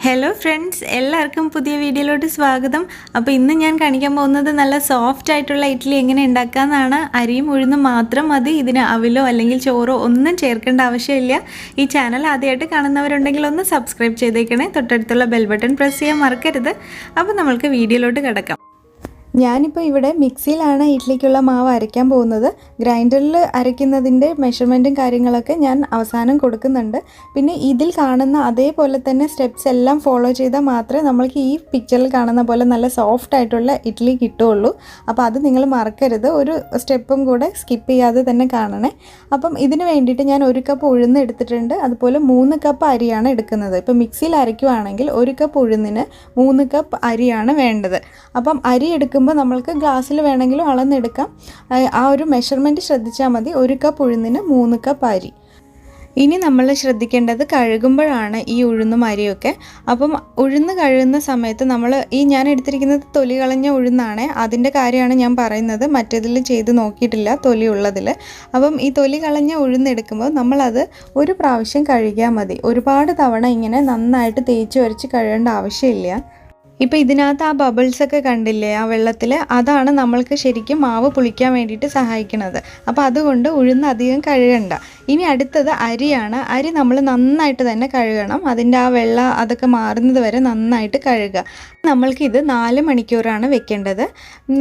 Hello friends, എല്ലാവർക്കും പുതിയ വീഡിയോയിലോട്ട് സ്വാഗതം. അപ്പോൾ ഇന്ന് ഞാൻ കാണിക്കാൻ പോകുന്നത് നല്ല സോഫ്റ്റ് ആയിട്ടുള്ള ഇഡ്ഡലി എങ്ങനെ ഉണ്ടാക്കാമെന്നാണ്. അരിയും ഉഴുന്നും മാത്രം മതി. ഇതിന് അവിലോ അല്ലെങ്കിൽ ചോറോ ഒന്നും ചേർക്കേണ്ട ആവശ്യമില്ല. ഈ ചാനൽ ആദ്യമായിട്ട് കാണുന്നവരുണ്ടെങ്കിൽ ഒന്ന് സബ്സ്ക്രൈബ് ചെയ്തേക്കണേ. തൊട്ടടുത്തുള്ള ബെൽ ബട്ടൺ പ്രസ് ചെയ്യാൻ മറക്കരുത്. അപ്പോൾ നമ്മൾക്ക് വീഡിയോയിലോട്ട് കിടക്കാം. ഞാനിപ്പോൾ ഇവിടെ മിക്സിയിലാണ് ഇഡ്ഡലിക്കുള്ള മാവ് അരയ്ക്കാൻ പോകുന്നത്. ഗ്രൈൻഡറിൽ അരയ്ക്കുന്നതിൻ്റെ മെഷർമെൻറ്റും കാര്യങ്ങളൊക്കെ ഞാൻ അവസാനം കൊടുക്കുന്നുണ്ട്. പിന്നെ ഇതിൽ കാണുന്ന അതേപോലെ തന്നെ സ്റ്റെപ്സ് എല്ലാം ഫോളോ ചെയ്താൽ മാത്രമേ നമ്മൾക്ക് ഈ പിക്ചറിൽ കാണുന്ന പോലെ നല്ല സോഫ്റ്റ് ആയിട്ടുള്ള ഇഡ്ഡലി കിട്ടുകയുള്ളൂ. അപ്പോൾ അത് നിങ്ങൾ മറക്കരുത്, ഒരു സ്റ്റെപ്പും കൂടെ സ്കിപ്പ് ചെയ്യാതെ തന്നെ കാണണേ. അപ്പം ഇതിന് വേണ്ടിയിട്ട് ഞാൻ 1 കപ്പ് ഉഴുന്ന് എടുത്തിട്ടുണ്ട്. അതുപോലെ 3 കപ്പ് അരിയാണ് എടുക്കുന്നത്. ഇപ്പോൾ മിക്സിയിൽ അരയ്ക്കുവാണെങ്കിൽ 1 കപ്പ് ഉഴുന്നിന് 3 കപ്പ് അരിയാണ് വേണ്ടത്. അപ്പം അരി എടുക്കുമ്പോൾ നമ്മൾക്ക് ഗ്ലാസ്സിൽ വേണമെങ്കിലും അളന്നെടുക്കാം. ആ ഒരു മെഷർമെൻറ്റ് ശ്രദ്ധിച്ചാൽ മതി. 1 കപ്പ് ഉഴുന്നിന് 3 കപ്പ് അരി. ഇനി നമ്മൾ ശ്രദ്ധിക്കേണ്ടത് കഴുകുമ്പോഴാണ് ഈ ഉഴുന്നും അരിയൊക്കെ. അപ്പം ഉഴുന്ന് കഴുകുന്ന സമയത്ത് ഞാൻ എടുത്തിരിക്കുന്നത് തൊലി കളഞ്ഞ ഉഴുന്നാണ്. അതിൻ്റെ കാര്യമാണ് ഞാൻ പറയുന്നത്, മറ്റേതിൽ ചെയ്ത് നോക്കിയിട്ടില്ല തൊലി ഉള്ളതിൽ. അപ്പം ഈ തൊലി കളഞ്ഞ ഉഴുന്നെടുക്കുമ്പോൾ നമ്മളത് ഒരു പ്രാവശ്യം കഴുകിയാൽ മതി. ഒരുപാട് തവണ ഇങ്ങനെ നന്നായിട്ട് തേച്ച് വരച്ച് കഴുകേണ്ട ആവശ്യമില്ല. ഇപ്പോൾ ഇതിനകത്ത് ആ ബബിൾസൊക്കെ കണ്ടില്ലേ ആ വെള്ളത്തിൽ, അതാണ് നമ്മൾക്ക് ശരിക്കും മാവ് പുളിക്കാൻ വേണ്ടിയിട്ട് സഹായിക്കുന്നത്. അപ്പോൾ അതുകൊണ്ട് ഉഴുന്ന് അധികം കഴുകണ്ട. ഇനി അടുത്തത് അരിയാണ്. അരി നമ്മൾ നന്നായിട്ട് തന്നെ കഴുകണം. അതിൻ്റെ ആ വെള്ളം അതൊക്കെ മാറുന്നത് വരെ നന്നായിട്ട് കഴുകുക. നമ്മൾക്കിത് 4 മണിക്കൂറാണ് വെക്കേണ്ടത്.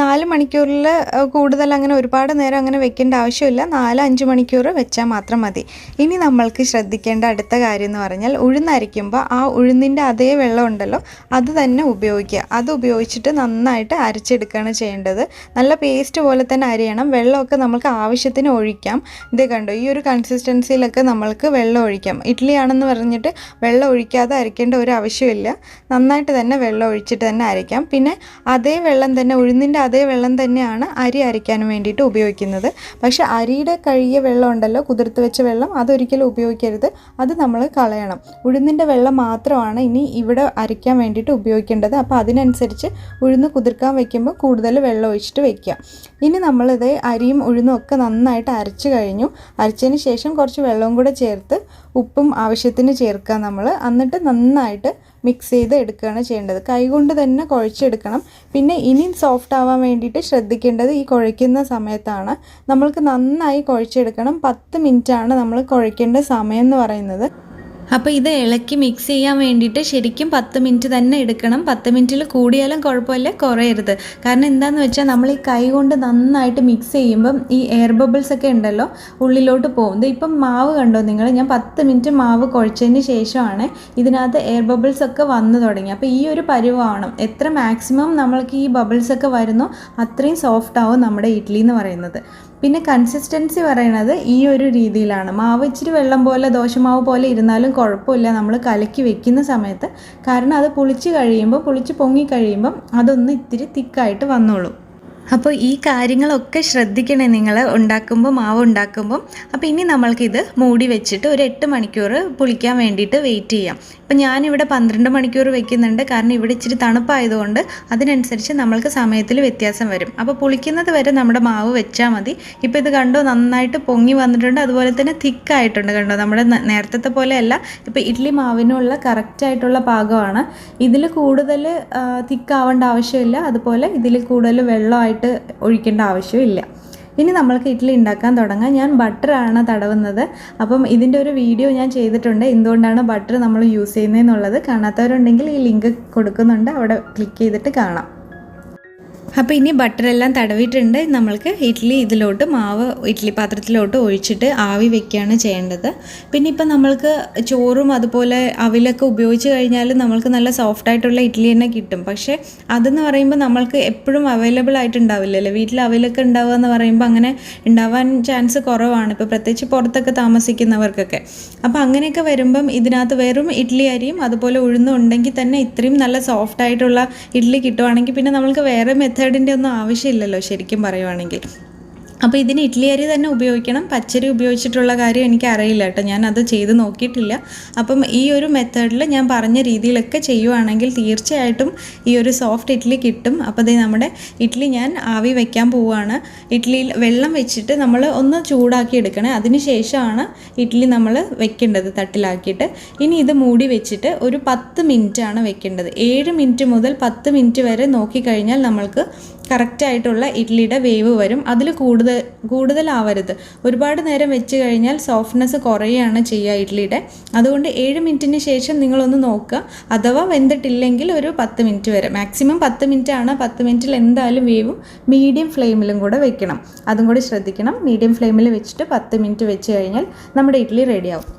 4 മണിക്കൂറിൽ കൂടുതൽ അങ്ങനെ ഒരുപാട് നേരം അങ്ങനെ വെക്കേണ്ട ആവശ്യമില്ല. 4-5 മണിക്കൂർ വെച്ചാൽ മാത്രം മതി. ഇനി നമ്മൾക്ക് ശ്രദ്ധിക്കേണ്ട അടുത്ത കാര്യം എന്ന് പറഞ്ഞാൽ, ഉഴുന്നരയ്ക്കുമ്പോൾ ആ ഉഴുന്നിൻ്റെ അതേ വെള്ളം ഉണ്ടല്ലോ, അത് തന്നെ ഉപയോഗിക്കുക. അത് ഉപയോഗിച്ചിട്ട് നന്നായിട്ട് അരച്ചെടുക്കുകയാണ് ചെയ്യേണ്ടത്. നല്ല പേസ്റ്റ് പോലെ തന്നെ അരിയണം. വെള്ളമൊക്കെ നമുക്ക് ആവശ്യത്തിന് ഒഴിക്കാം. ഇത് കണ്ടോ, ഈ ഒരു കൺസിസ്റ്റൻസിയിലൊക്കെ നമ്മൾക്ക് വെള്ളം ഒഴിക്കാം. ഇഡ്ഡലി ആണെന്ന് പറഞ്ഞിട്ട് വെള്ളം ഒഴിക്കാതെ അരയ്ക്കേണ്ട ഒരു ആവശ്യമില്ല. നന്നായിട്ട് തന്നെ വെള്ളം ഒഴിച്ചിട്ട് തന്നെ അരയ്ക്കാം. പിന്നെ അതേ വെള്ളം തന്നെ, ഉഴുന്നിൻ്റെ അതേ വെള്ളം തന്നെയാണ് അരി അരയ്ക്കാൻ വേണ്ടിയിട്ട് ഉപയോഗിക്കുന്നത്. പക്ഷേ അരിയുടെ കഴുകിയ വെള്ളം ഉണ്ടല്ലോ, കുതിർത്ത് വെച്ച വെള്ളം, അതൊരിക്കലും ഉപയോഗിക്കരുത്. അത് നമ്മൾ കളയണം. ഉഴുന്നിൻ്റെ വെള്ളം മാത്രമാണ് ഇനി ഇവിടെ അരയ്ക്കാൻ വേണ്ടിയിട്ട് ഉപയോഗിക്കേണ്ടത്. അപ്പോൾ അതിനനുസരിച്ച് ഉഴുന്ന് കുതിർക്കാൻ വയ്ക്കുമ്പോൾ കൂടുതൽ വെള്ളം ഒഴിച്ചിട്ട് വയ്ക്കുക. ഇനി നമ്മളിത് അരിയും ഉഴുന്നും ഒക്കെ നന്നായിട്ട് അരച്ച് കഴിഞ്ഞു. അരച്ചതിന് ശേഷം കുറച്ച് വെള്ളവും കൂടെ ചേർത്ത് ഉപ്പും ആവശ്യത്തിന് ചേർക്കുക നമ്മൾ. എന്നിട്ട് നന്നായിട്ട് മിക്സ് ചെയ്ത് എടുക്കുകയാണ് ചെയ്യേണ്ടത്. കൈകൊണ്ട് തന്നെ കുഴച്ചെടുക്കണം. പിന്നെ ഇനി സോഫ്റ്റ് ആവാൻ വേണ്ടിയിട്ട് ശ്രദ്ധിക്കേണ്ടത് ഈ കുഴയ്ക്കുന്ന സമയത്താണ്. നമ്മൾക്ക് നന്നായി കുഴച്ചെടുക്കണം. 10 മിനിറ്റാണ് നമ്മൾ കുഴയ്ക്കേണ്ട സമയം എന്ന് പറയുന്നത്. അപ്പോൾ ഇത് ഇളക്കി മിക്സ് ചെയ്യാൻ വേണ്ടിയിട്ട് ശരിക്കും 10 മിനിറ്റ് തന്നെ എടുക്കണം. 10 മിനിറ്റിൽ കൂടിയാലും കുഴപ്പമില്ല, കുറയരുത്. കാരണം എന്താണെന്ന് വെച്ചാൽ നമ്മൾ ഈ കൈ കൊണ്ട് നന്നായിട്ട് മിക്സ് ചെയ്യുമ്പം ഈ എയർ ബബിൾസ് ഒക്കെ ഉണ്ടല്ലോ ഉള്ളിലോട്ട് പോകും. ഇപ്പം മാവ് കണ്ടോ നിങ്ങൾ, ഞാൻ 10 മിനിറ്റ് മാവ് കുഴച്ചതിന് ശേഷമാണ് ഇതിനകത്ത് എയർ ബബിൾസ് ഒക്കെ വന്നു തുടങ്ങി. അപ്പോൾ ഈ ഒരു പരുവമാണ്. എത്ര മാക്സിമം നമ്മൾക്ക് ഈ ബബിൾസ് ഒക്കെ വരുന്നോ അത്രയും സോഫ്റ്റ് ആവും നമ്മുടെ ഇഡ്ഡലി എന്ന് പറയുന്നത്. പിന്നെ കൺസിസ്റ്റൻസി പറയണത് ഈ ഒരു രീതിയിലാണ്. മാവ് ഇച്ചിരി വെള്ളം പോലെ ദോശമാവ് പോലെ ഇരുന്നാലും കുഴപ്പമില്ല നമ്മൾ കലക്കി വെക്കുന്ന സമയത്ത്. കാരണം അത് പുളിച്ച് പൊങ്ങി കഴിയുമ്പം അതൊന്ന് ഇത്തിരി തിക്കായിട്ട് വന്നോളും. അപ്പോൾ ഈ കാര്യങ്ങളൊക്കെ ശ്രദ്ധിക്കണേ നിങ്ങൾ മാവ് ഉണ്ടാക്കുമ്പം. അപ്പോൾ ഇനി നമ്മൾക്കിത് മൂടി വെച്ചിട്ട് ഒരു 8 മണിക്കൂർ പുളിക്കാൻ വേണ്ടിയിട്ട് വെയിറ്റ് ചെയ്യാം. ഇപ്പം ഞാനിവിടെ 12 മണിക്കൂർ വെക്കുന്നുണ്ട്. കാരണം ഇവിടെ ഇച്ചിരി തണുപ്പായതുകൊണ്ട് അതിനനുസരിച്ച് നമ്മൾക്ക് സമയത്തിൽ വ്യത്യാസം വരും. അപ്പോൾ പുളിക്കുന്നത് വരെ നമ്മുടെ മാവ് വെച്ചാൽ മതി. ഇപ്പോൾ ഇത് കണ്ടോ, നന്നായിട്ട് പൊങ്ങി വന്നിട്ടുണ്ട്. അതുപോലെ തന്നെ തിക്കായിട്ടുണ്ട്. കണ്ടോ, നമ്മുടെ നേരത്തെ പോലെയല്ല. ഇപ്പോൾ ഇഡ്ഡലി മാവിനുള്ള കറക്റ്റായിട്ടുള്ള പാകമാണ്. ഇതിൽ കൂടുതൽ തിക്കാവേണ്ട ആവശ്യമില്ല. അതുപോലെ ഇതിൽ കൂടുതൽ വെള്ളമായിട്ട് ഒഴിക്കേണ്ട ആവശ്യമില്ല. ഇനി നമ്മൾക്ക് ഇഡ്ഡലി ഉണ്ടാക്കാൻ തുടങ്ങാം. ഞാൻ ബട്ടറാണ് തടവുന്നത്. അപ്പം ഇതിൻ്റെ ഒരു വീഡിയോ ഞാൻ ചെയ്തിട്ടുണ്ട്, എന്തുകൊണ്ടാണ് ബട്ടർ നമ്മൾ യൂസ് ചെയ്യുന്നതെന്നുള്ളത്. കാണാത്തവരുണ്ടെങ്കിൽ ഈ ലിങ്ക് കൊടുക്കുന്നുണ്ട്, അവിടെ ക്ലിക്ക് ചെയ്തിട്ട് കാണാം. അപ്പോൾ ഇനി ബട്ടറെല്ലാം തടവിയിട്ടുണ്ട്. നമ്മൾക്ക് ഇതിലോട്ട് മാവ് ഇഡ്ഡലി പാത്രത്തിലോട്ട് ഒഴിച്ചിട്ട് ആവി വെക്കുകയാണ് ചെയ്യേണ്ടത്. പിന്നെ ഇപ്പം നമ്മൾക്ക് ചോറും അതുപോലെ അവിലൊക്കെ ഉപയോഗിച്ച് കഴിഞ്ഞാൽ നമ്മൾക്ക് നല്ല സോഫ്റ്റായിട്ടുള്ള ഇഡ്ഡലി തന്നെ കിട്ടും. പക്ഷേ അതെന്ന് പറയുമ്പോൾ നമ്മൾക്ക് എപ്പോഴും അവൈലബിൾ ആയിട്ടുണ്ടാവില്ലല്ലോ. വീട്ടിൽ അവിലൊക്കെ ഉണ്ടാവുക എന്ന് പറയുമ്പോൾ അങ്ങനെ ഉണ്ടാവാൻ ചാൻസ് കുറവാണ്, ഇപ്പോൾ പ്രത്യേകിച്ച് പുറത്തൊക്കെ താമസിക്കുന്നവർക്കൊക്കെ. അപ്പോൾ അങ്ങനെയൊക്കെ വരുമ്പം ഇതിനകത്ത് വെറും ഇഡ്ഡലി അരിയും അതുപോലെ ഉഴുന്നും ഉണ്ടെങ്കിൽ തന്നെ ഇത്രയും നല്ല സോഫ്റ്റായിട്ടുള്ള ഇഡ്ഡലി കിട്ടുവാണെങ്കിൽ പിന്നെ നമ്മൾക്ക് വേറെ മെത്തേഡിൻ്റെ ഒന്നും ആവശ്യമില്ലല്ലോ ശരിക്കും പറയുവാണെങ്കിൽ. അപ്പോൾ ഇതിന് ഇഡ്ഡലി അരി തന്നെ ഉപയോഗിക്കണം. പച്ചരി ഉപയോഗിച്ചിട്ടുള്ള കാര്യം എനിക്കറിയില്ല കേട്ടോ, ഞാനത് ചെയ്ത് നോക്കിയിട്ടില്ല. അപ്പം ഈ ഒരു മെത്തേഡിൽ ഞാൻ പറഞ്ഞ രീതിയിലൊക്കെ ചെയ്യുവാണെങ്കിൽ തീർച്ചയായിട്ടും ഈ ഒരു സോഫ്റ്റ് ഇഡ്ഡലി കിട്ടും. അപ്പോൾ ഇത് നമ്മുടെ ഇഡ്ഡലി ഞാൻ ആവി വയ്ക്കാൻ പോവുകയാണ്. ഇഡ്ഡലിയിൽ വെള്ളം വെച്ചിട്ട് നമ്മൾ ഒന്ന് ചൂടാക്കി എടുക്കണേ. അതിന് ശേഷമാണ് ഇഡ്ഡലി നമ്മൾ വെക്കേണ്ടത് തട്ടിലാക്കിയിട്ട്. ഇനി ഇത് മൂടി വെച്ചിട്ട് ഒരു 10 മിനിറ്റാണ് വെക്കേണ്ടത്. 7 മിനിറ്റ് മുതൽ 10 മിനിറ്റ് വരെ നോക്കിക്കഴിഞ്ഞാൽ നമ്മൾക്ക് കറക്റ്റായിട്ടുള്ള ഇഡ്ഡലിയുടെ വേവ് വരും. അതിൽ കൂടുതലാവരുത്. ഒരുപാട് നേരം വെച്ച് കഴിഞ്ഞാൽ സോഫ്റ്റ്നെസ് കുറയുകയാണ് ചെയ്യുക ഇഡ്ഡലിയുടെ. അതുകൊണ്ട് 7 മിനിറ്റിന് ശേഷം നിങ്ങളൊന്ന് നോക്കുക. അഥവാ വെന്തിട്ടില്ലെങ്കിൽ ഒരു 10 മിനിറ്റ് വരെ, മാക്സിമം 10 മിനിറ്റ് ആണ്. 10 മിനിറ്റിൽ എന്തായാലും വേവും. മീഡിയം ഫ്ലെയിമിലും കൂടെ വെക്കണം, അതും കൂടി ശ്രദ്ധിക്കണം. മീഡിയം ഫ്ലെയിമിൽ വെച്ചിട്ട് 10 മിനിറ്റ് വെച്ച് കഴിഞ്ഞാൽ നമ്മുടെ ഇഡ്ഡലി റെഡിയാവും.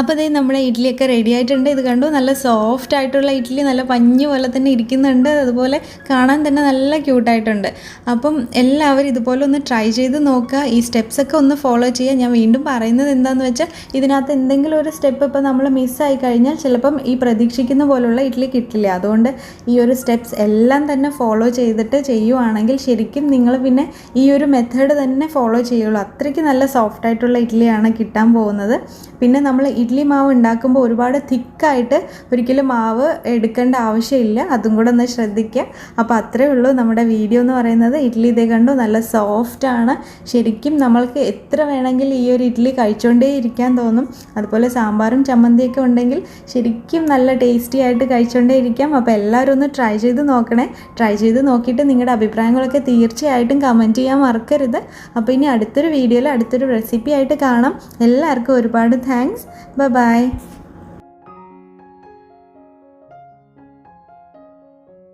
അപ്പോൾ ഇതേ നമ്മുടെ ഇഡ്ഡലിയൊക്കെ റെഡി ആയിട്ടുണ്ട്. ഇത് കണ്ടു, നല്ല സോഫ്റ്റ് ആയിട്ടുള്ള ഇഡ്ഡലി, നല്ല പഞ്ഞ് പോലെ തന്നെ ഇരിക്കുന്നുണ്ട്. അതുപോലെ കാണാൻ തന്നെ നല്ല ക്യൂട്ടായിട്ടുണ്ട്. അപ്പം എല്ലാവരും ഇതുപോലെ ഒന്ന് ട്രൈ ചെയ്ത് നോക്കുക. ഈ സ്റ്റെപ്സൊക്കെ ഒന്ന് ഫോളോ ചെയ്യുക. ഞാൻ വീണ്ടും പറയുന്നത് എന്താണെന്ന് വെച്ചാൽ, ഇതിനകത്ത് എന്തെങ്കിലും ഒരു സ്റ്റെപ്പ് ഇപ്പോൾ നമ്മൾ മിസ്സായി കഴിഞ്ഞാൽ ചിലപ്പം ഈ പ്രതീക്ഷിക്കുന്ന പോലുള്ള ഇഡ്ഡലി കിട്ടില്ല. അതുകൊണ്ട് ഈ ഒരു സ്റ്റെപ്സ് എല്ലാം തന്നെ ഫോളോ ചെയ്തിട്ട് ചെയ്യുവാണെങ്കിൽ ശരിക്കും നിങ്ങൾ പിന്നെ ഈ ഒരു മെത്തേഡ് തന്നെ ഫോളോ ചെയ്യുള്ളൂ. അത്രയ്ക്ക് നല്ല സോഫ്റ്റ് ആയിട്ടുള്ള ഇഡ്ഡലിയാണ് കിട്ടാൻ പോകുന്നത്. പിന്നെ നമ്മൾ ഇഡ്ഡലി മാവ് ഉണ്ടാക്കുമ്പോൾ ഒരുപാട് തിക്കായിട്ട് ഒരിക്കലും മാവ് എടുക്കേണ്ട ആവശ്യമില്ല. അതും കൂടെ ഒന്ന് ശ്രദ്ധിക്കുക. അപ്പോൾ അത്രയേ ഉള്ളൂ നമ്മുടെ വീഡിയോ എന്ന് പറയുന്നത്. ഇഡ്ഡലി ഇതേ കണ്ടു, നല്ല സോഫ്റ്റാണ്. ശരിക്കും നമ്മൾക്ക് എത്ര വേണമെങ്കിൽ ഈ ഒരു ഇഡ്ഡലി കഴിച്ചുകൊണ്ടേ ഇരിക്കാൻ തോന്നും. അതുപോലെ സാമ്പാറും ചമ്മന്തിയൊക്കെ ഉണ്ടെങ്കിൽ ശരിക്കും നല്ല ടേസ്റ്റി ആയിട്ട് കഴിച്ചുകൊണ്ടേ ഇരിക്കാം. അപ്പോൾ എല്ലാവരും ഒന്ന് ട്രൈ ചെയ്ത് നോക്കണേ. ട്രൈ ചെയ്ത് നോക്കിയിട്ട് നിങ്ങളുടെ അഭിപ്രായങ്ങളൊക്കെ തീർച്ചയായിട്ടും കമൻറ്റ് ചെയ്യാൻ മറക്കരുത്. അപ്പോൾ ഇനി അടുത്തൊരു വീഡിയോയിൽ അടുത്തൊരു റെസിപ്പി ആയിട്ട് കാണാം. എല്ലാവർക്കും ഒരുപാട് താങ്ക്സ്. Bye bye.